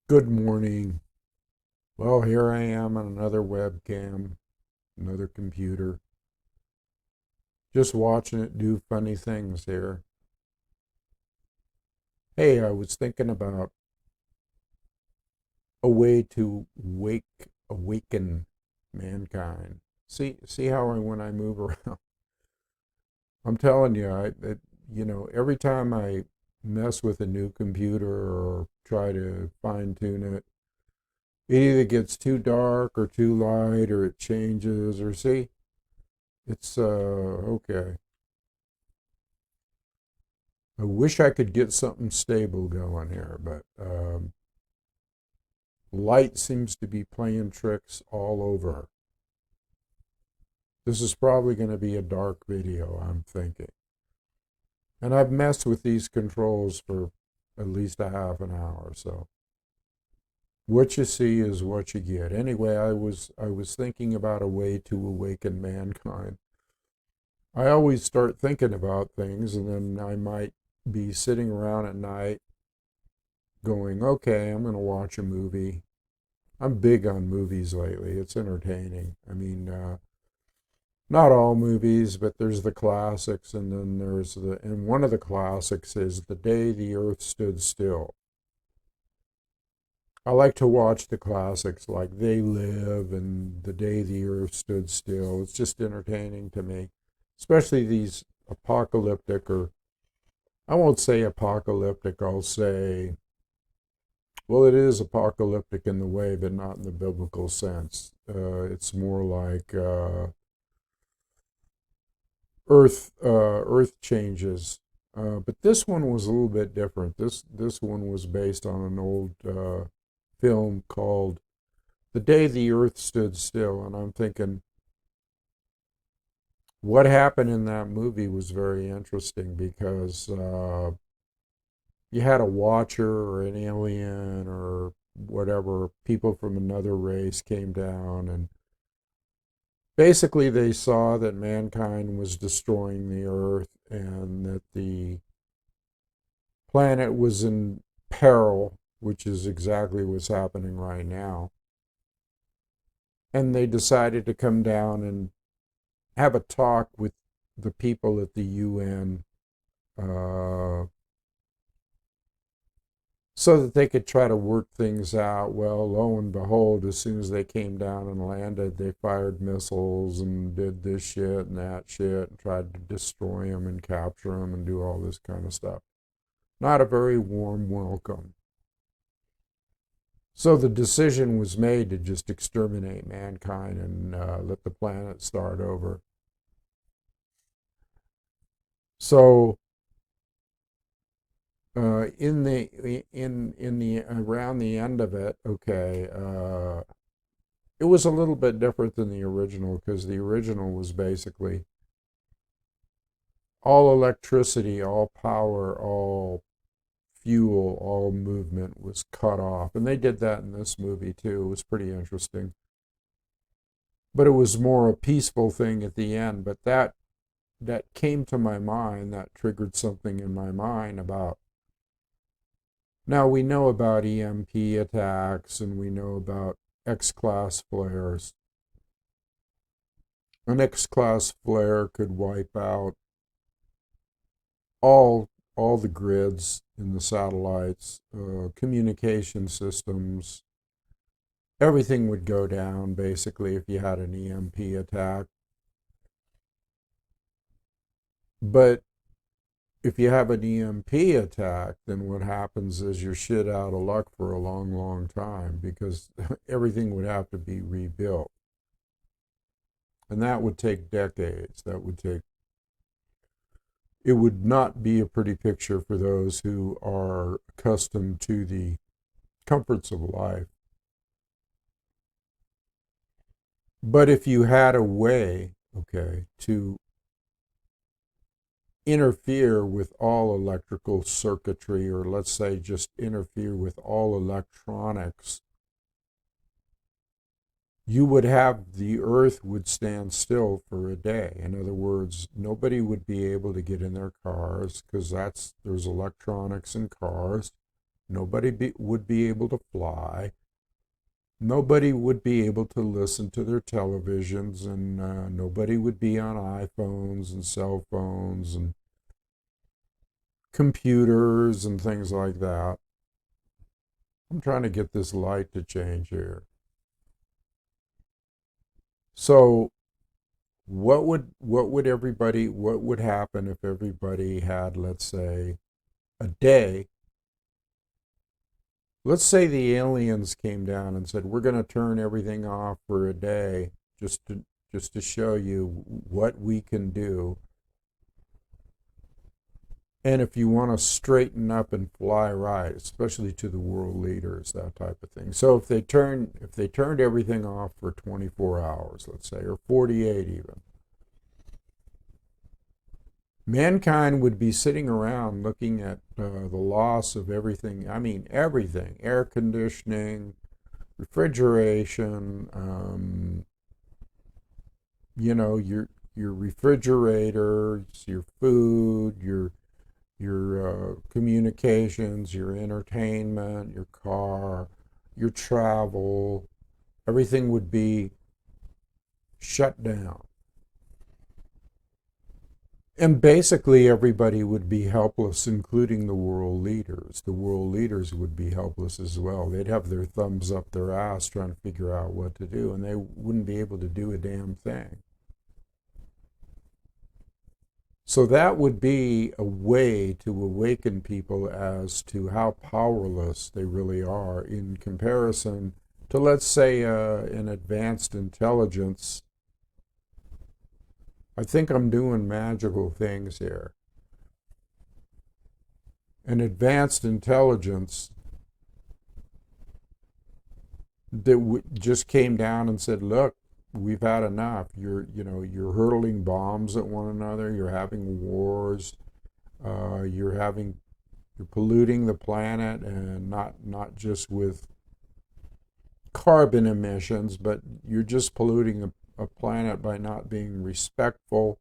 Good morning. Well, here I am on another webcam, another computer, just watching it do funny things here. Hey, I was thinking about a way to awaken mankind. See how when I move around, I'm telling you, every time I mess with a new computer or try to fine tune it, it either gets too dark or too light or it changes or see, it's okay. I wish I could get something stable going here, but light seems to be playing tricks all over. This is probably going to be a dark video, I'm thinking. And I've messed with these controls for at least a half an hour, so what you see is what you get. Anyway, I was thinking about a way to awaken mankind. I always start thinking about things and then I might be sitting around at night going, okay, I'm going to watch a movie. I'm big on movies lately. It's entertaining. Not all movies, but there's the classics, and then and one of the classics is The Day the Earth Stood Still. I like to watch the classics like They Live and The Day the Earth Stood Still. It's just entertaining to me, especially these apocalyptic, or I won't say apocalyptic, I'll say, well, it is apocalyptic in the way, but not in the biblical sense. It's more like Earth changes. But this one was a little bit different. This one was based on an old film called "The Day the Earth Stood Still," and I'm thinking, what happened in that movie was very interesting because you had a watcher or an alien or whatever, people from another race came down, and basically they saw that mankind was destroying the earth and that the planet was in peril, which is exactly what's happening right now. And they decided to come down and have a talk with the people at the UN, uh, so that they could try to work things out. Well, lo and behold, as soon as they came down and landed, they fired missiles and did this shit and that shit and tried to destroy them and capture them and do all this kind of stuff. Not a very warm welcome. So the decision was made to just exterminate mankind and let the planet start over. So in the around the end of it, okay, it was a little bit different than the original because the original was basically all electricity, all power, all fuel, all movement was cut off, and they did that in this movie too. It was pretty interesting, but it was more a peaceful thing at the end. But that came to my mind, that triggered something in my mind about, now we know about EMP attacks and we know about X-class flares. An X-class flare could wipe out all the grids in the satellites, communication systems. Everything would go down basically if you had an EMP attack. But if you have an EMP attack, then what happens is you're shit out of luck for a long, long time because everything would have to be rebuilt. And that would take decades. It would not be a pretty picture for those who are accustomed to the comforts of life. But if you had a way, okay, to interfere with all electrical circuitry, or let's say just interfere with all electronics, you would have the earth would stand still for a day. In other words, nobody would be able to get in their cars because there's electronics in cars. would be able to fly. Nobody would be able to listen to their televisions, and nobody would be on iPhones and cell phones and computers and things like that. I'm trying to get this light to change here. So what would everybody, what would happen if everybody had, let's say, a day? Let's say the aliens came down and said, we're going to turn everything off for a day just to show you what we can do. And if you want to straighten up and fly right, especially to the world leaders, that type of thing. So if they turned everything off for 24 hours, let's say, or 48 even, mankind would be sitting around looking at the loss of everything. I mean, everything: air conditioning, refrigeration, your refrigerators, your food, your communications, your entertainment, your car, your travel. Everything would be shut down. And basically, everybody would be helpless, including the world leaders. The world leaders would be helpless as well. They'd have their thumbs up their ass trying to figure out what to do, and they wouldn't be able to do a damn thing. So that would be a way to awaken people as to how powerless they really are in comparison to, let's say, an advanced intelligence. I think I'm doing magical things here. An advanced intelligence that just came down and said, look, we've had enough. You're hurling bombs at one another. You're having wars. You're polluting the planet, and not just with carbon emissions, but you're just polluting a planet by not being respectful,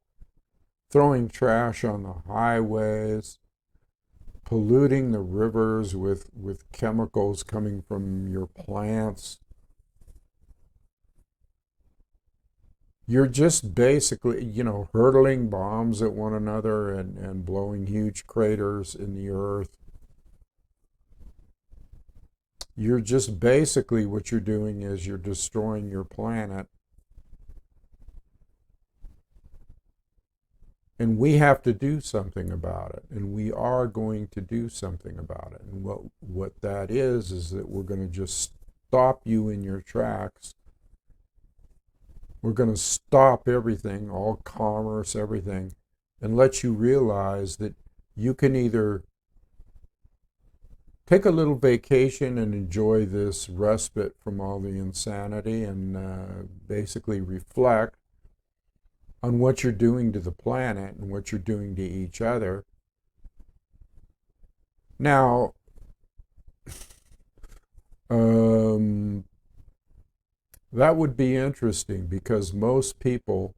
throwing trash on the highways, polluting the rivers with chemicals coming from your plants. You're just basically, hurtling bombs at one another and blowing huge craters in the earth. You're just basically, what you're doing is you're destroying your planet. And we have to do something about it. And we are going to do something about it. And what that is that we're going to just stop you in your tracks. We're going to stop everything, all commerce, everything, and let you realize that you can either take a little vacation and enjoy this respite from all the insanity and basically reflect on what you're doing to the planet and what you're doing to each other. Now, that would be interesting, because most people,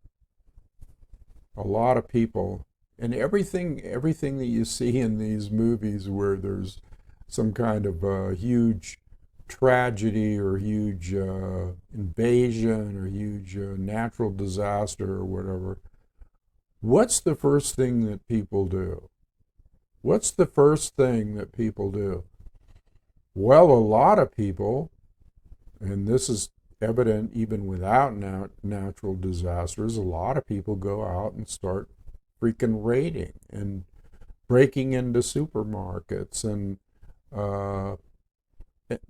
a lot of people, and everything that you see in these movies where there's some kind of a huge tragedy or huge invasion or huge natural disaster or whatever, what's the first thing that people do? What's the first thing that people do? Well, a lot of people, and this is evident even without natural disasters, a lot of people go out and start freaking raiding and breaking into supermarkets and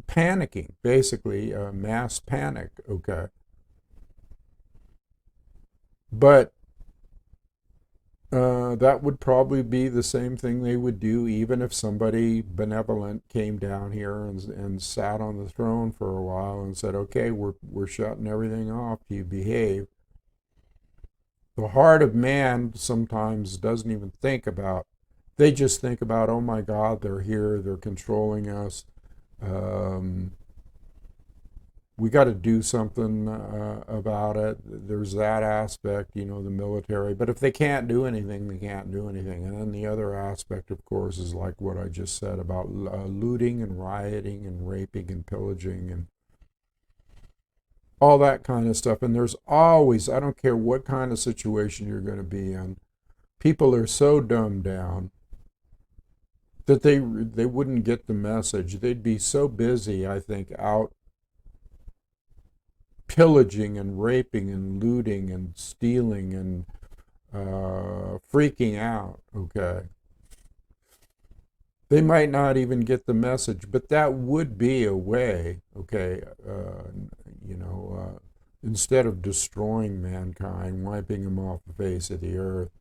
panicking, basically mass panic, okay? But that would probably be the same thing they would do even if somebody benevolent came down here and sat on the throne for a while and said, okay, we're shutting everything off, do you behave? The heart of man sometimes doesn't even think about, they just think about, oh my God, they're here, they're controlling us. we got to do something about it. There's that aspect, the military. But if they can't do anything, they can't do anything. And then the other aspect, of course, is like what I just said about looting and rioting and raping and pillaging and all that kind of stuff. And there's always, I don't care what kind of situation you're going to be in, people are so dumbed down that they wouldn't get the message. They'd be so busy, I think, out pillaging and raping and looting and stealing and freaking out. Okay, they might not even get the message, but that would be a way. Okay, you know, instead of destroying mankind, wiping them off the face of the earth,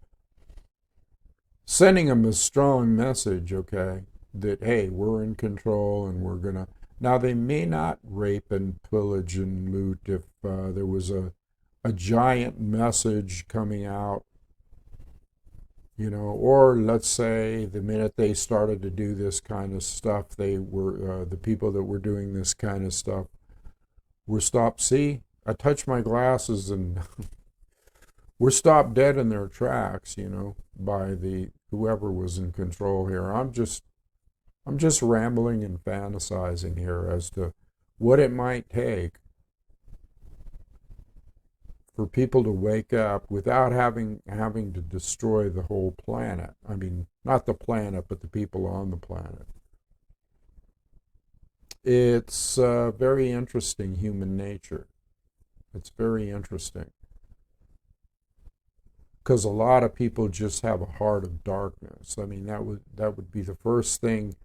sending them a strong message. Okay, that hey, we're in control and we're gonna. Now they may not rape and pillage and loot if there was a giant message coming out, or let's say the minute they started to do this kind of stuff, they were the people that were doing this kind of stuff were stopped. See, I touched my glasses and were stopped dead in their tracks, by the whoever was in control here. I'm just rambling and fantasizing here as to what it might take for people to wake up without having to destroy the whole planet. I mean, not the planet, but the people on the planet. It's very interesting, human nature. It's very interesting because a lot of people just have a heart of darkness. I mean, that would be the first thing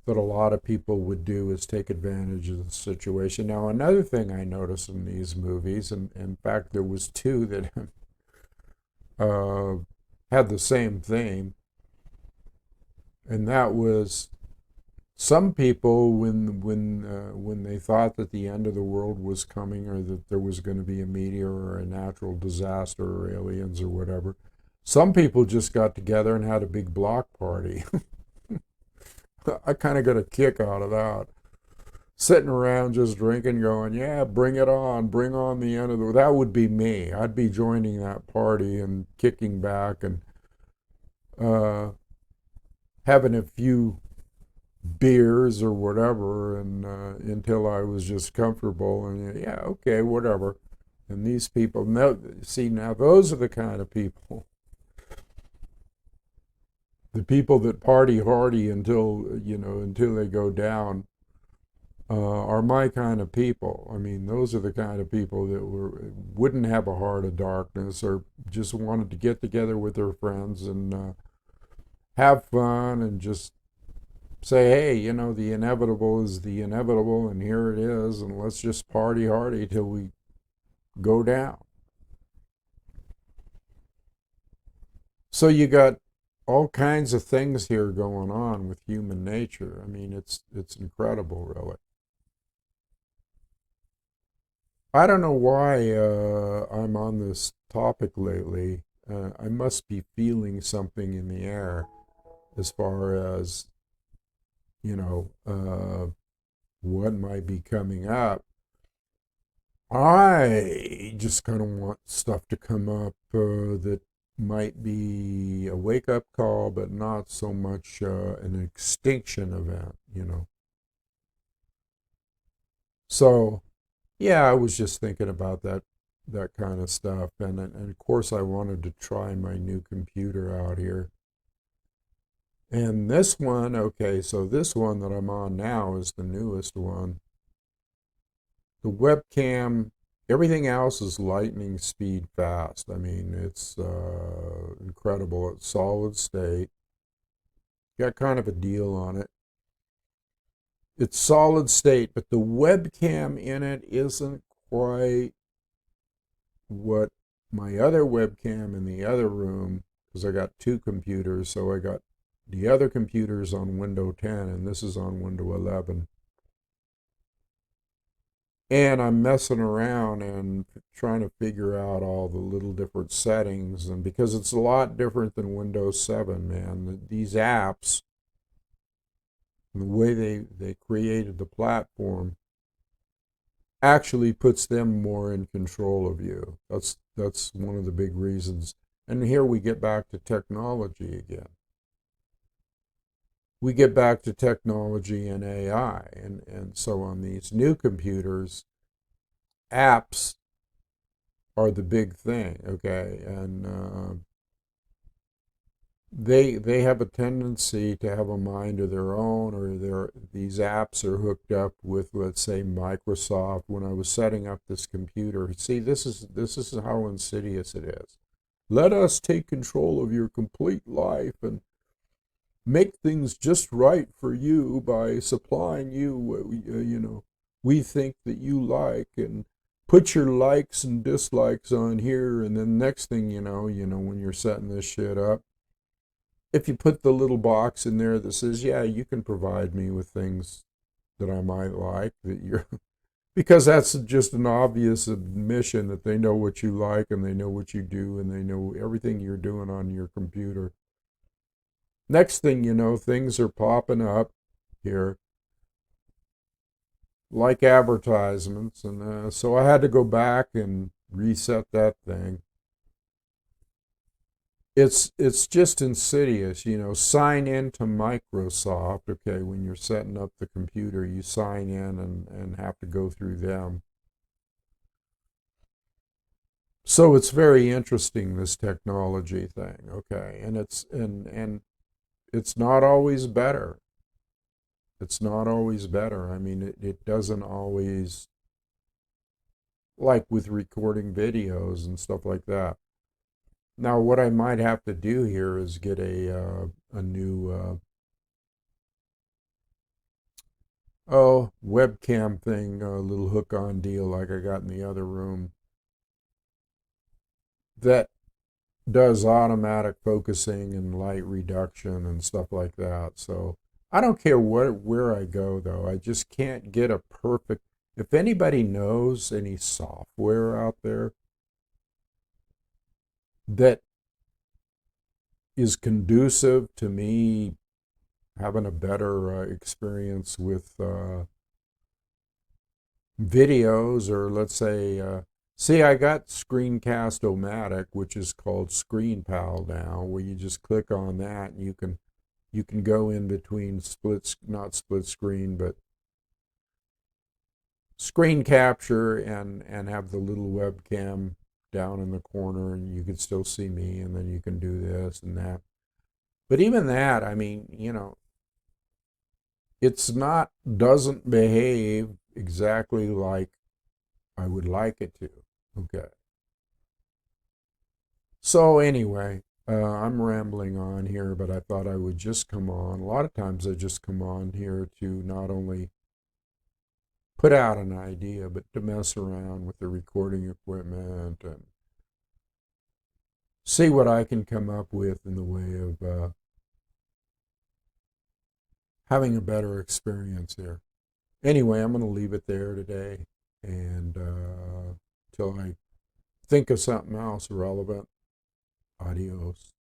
that a lot of people would do is take advantage of the situation. Now, another thing I noticed in these movies, and in fact, there was two that had the same theme, and that was some people when they thought that the end of the world was coming or that there was going to be a meteor or a natural disaster or aliens or whatever, some people just got together and had a big block party. I kind of got a kick out of that. Sitting around just drinking, going, yeah, bring it on, bring on the end of the. That would be me. I'd be joining that party and kicking back and uh, having a few beers or whatever, and until I was just comfortable. And yeah, okay, whatever. And these people, see, now those are the kind of people. The people that party hardy until they go down are my kind of people. I mean, those are the kind of people that wouldn't have a heart of darkness or just wanted to get together with their friends and have fun and just say, hey, the inevitable is the inevitable and here it is, and let's just party hardy till we go down. So you got all kinds of things here going on with human nature. I mean, it's incredible, really. I don't know why I'm on this topic lately. I must be feeling something in the air as far as, what might be coming up. I just kind of want stuff to come up that might be a wake up call, but not so much an extinction event. So, yeah, I was just thinking about that kind of stuff, and of course I wanted to try my new computer out here. And this one, okay, so this one that I'm on now is the newest one. The webcam, everything else is lightning speed fast. I mean, it's incredible. It's solid state. Got kind of a deal on it. It's solid state, but the webcam in it isn't quite what my other webcam in the other room, because I got two computers, so I got the other computer's on Windows 10 and this is on Windows 11. And I'm messing around and trying to figure out all the little different settings, and because it's a lot different than Windows 7, man. These apps, the way they created the platform, actually puts them more in control of you. That's one of the big reasons. And here we get back to technology again. We get back to technology and AI. And so on these new computers, apps are the big thing, okay? And they have a tendency to have a mind of their own, or these apps are hooked up with, let's say, Microsoft. When I was setting up this computer, see, this is how insidious it is. Let us take control of your complete life and make things just right for you by supplying you what we think that you like, and put your likes and dislikes on here. And then next thing when you're setting this shit up, if you put the little box in there that says, yeah, you can provide me with things that I might like, that you're because that's just an obvious admission that they know what you like, and they know what you do, and they know everything you're doing on your computer. Next thing you know, things are popping up here like advertisements, and so I had to go back and reset that thing. It's just insidious, sign in to Microsoft. Okay, when you're setting up the computer, you sign in and have to go through them. So it's very interesting, this technology thing, okay? And it's not always better. It's not always better. I mean, it doesn't always, like with recording videos and stuff like that. Now, what I might have to do here is get a new webcam thing, a little hook-on deal like I got in the other room, that does automatic focusing and light reduction and stuff like that. So I don't care where I go, though. I just can't get a perfect. If anybody knows any software out there that is conducive to me having a better experience with videos, or let's say, see, I got Screencast-O-Matic, which is called ScreenPal now, where you just click on that and you can go in between not split screen, but screen capture, and have the little webcam down in the corner, and you can still see me, and then you can do this and that. But even that, I mean, doesn't behave exactly like I would like it to. Okay. So anyway, I'm rambling on here, but I thought I would just come on. A lot of times I just come on here to not only put out an idea, but to mess around with the recording equipment and see what I can come up with in the way of having a better experience here. Anyway, I'm going to leave it there today, and till I think of something else relevant. Adios.